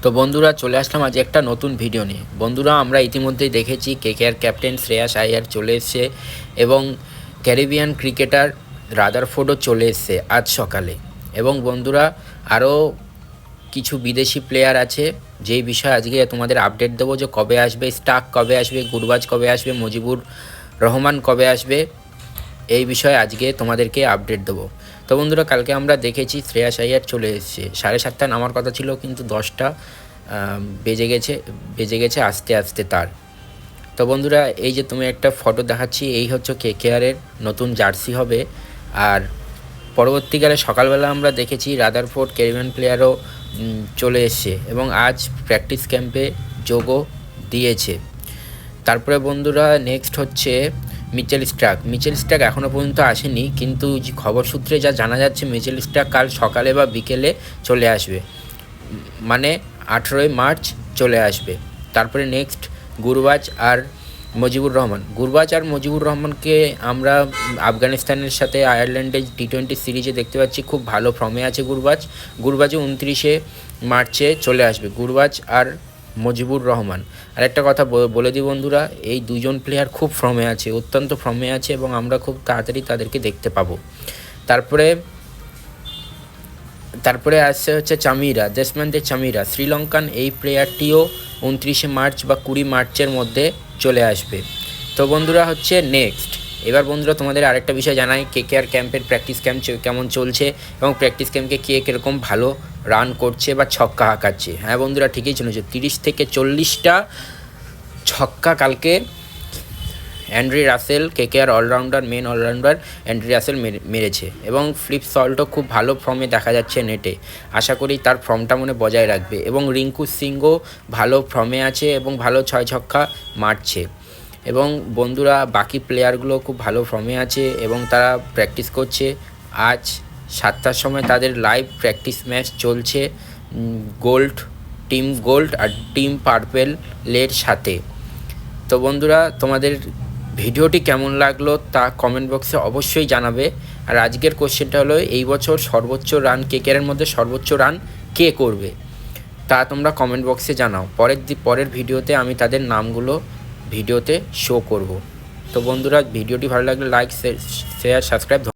তো বন্ধুরা চলে আসলাম আজ একটা নতুন ভিডিও নিয়ে। বন্ধুরা আমরা ইতিমধ্যেই দেখেছি কেকেআর ক্যাপ্টেন শ্রেয়াস আইয়ার চলে এসছে এবং ক্যারিবিয়ান ক্রিকেটার রাদারফোর্ডও চলে এসছে আজ সকালে। এবং বন্ধুরা আরও কিছু বিদেশি প্লেয়ার আছে যেই বিষয়ে আজকে তোমাদের আপডেট দেবো, যে কবে আসবে স্টার্ক, কবে আসবে গুরবাজ, কবে আসবে মুজিবুর রহমান, কবে আসবে, এই বিষয়ে আজকে তোমাদেরকে আপডেট দেবো। তো বন্ধুরা কালকে আমরা দেখেছি শ্রেয়াস আইয়ার চলে এসেছে, 7:30 নামার কথা ছিল কিন্তু 10টা বেজে গেছে আস্তে আস্তে তার। তো বন্ধুরা এই যে তুমি একটা ফটো দেখাচ্ছি, এই হচ্ছে কেকেআরের নতুন জার্সি হবে। আর পরবর্তীকালে সকালবেলা আমরা দেখেছি রাদারফোর্ড ক্যারিবিয়ান প্লেয়ারও চলে এসছে এবং আজ প্র্যাকটিস ক্যাম্পে যোগও দিয়েছে। তারপরে বন্ধুরা নেক্সট হচ্ছে মিচেল স্টার্ক এখনও পর্যন্ত আসেনি, কিন্তু যে খবর সূত্রে যা জানা যাচ্ছে মিচেল স্টার্ক কাল সকালে বা বিকেলে চলে আসবে, মানে 18ই মার্চ চলে আসবে। তারপরে নেক্সট গুরবাজ আর মুজিবুর রহমানকে আমরা আফগানিস্তানের সাথে আয়ারল্যান্ডের টি20 সিরিজে দেখতে পাচ্ছি খুব ভালো ফর্মে আছে গুরবাজও 29শে মার্চে চলে আসবে, গুরবাজ আর মুজিবুর রহমান। আর একটা কথা বলে দিই বন্ধুরা, এই দুজন প্লেয়ার খুব ফর্মে আছে, অত্যন্ত ফর্মে আছে এবং আমরা খুব তাড়াতাড়ি তাদেরকে দেখতে পাবো। তারপরে আসছে হচ্ছে দেশমেন্তে চামিরা, শ্রীলঙ্কান এই প্লেয়ারটিও 29শে মার্চ বা 20 মার্চের মধ্যে চলে আসবে। তো বন্ধুরা হচ্ছে নেক্সট, এবার বন্ধুরা তোমাদের আরেকটা বিষয় জানাই, কেকেআর ক্যাম্পের প্র্যাকটিস ক্যাম্প কেমন চলছে এবং প্র্যাকটিস ক্যাম্পে কে কীরকম ভালো রান করছে বা ছক্কা হাঁকাচ্ছে। হ্যাঁ বন্ধুরা ঠিকই শুনেছো, 30 থেকে 40টা ছক্কা কালকে Andre Russell, KKR main allrounder Andre Russell মেরেছে এবং ফ্লিপ সল্টও খুব ভালো ফর্মে দেখা যাচ্ছে নেটে। আশা করি তার ফর্মটা মনে বজায় রাখবে এবং রিঙ্কু সিংও ভালো ফর্মে আছে এবং ভালো 6 ছক্কা মারছে। এবং বন্ধুরা বাকি প্লেয়ারগুলো খুব ভালো ফর্মে আছে এবং তারা প্র্যাকটিস করছে। আজ 7টার সময় তাদের লাইভ প্র্যাকটিস ম্যাচ চলছে টিম গোল্ড আর টিম পার্পেলের সাথে। তো বন্ধুরা তোমাদের ভিডিওটি কেমন লাগলো তা কমেন্ট বক্সে অবশ্যই জানাবে। আর আজকের কোশ্চেনটা হলো, এই বছর সর্বোচ্চ রান কেকেআরের মধ্যে সর্বোচ্চ রান কে করবে তা তোমরা কমেন্ট বক্সে জানাও। পরের ভিডিওতে আমি তাদের নামগুলো ভিডিওতে শো করব। তো বন্ধুরা ভিডিওটি ভালো লাগলে লাইক, শেয়ার, সাবস্ক্রাইব।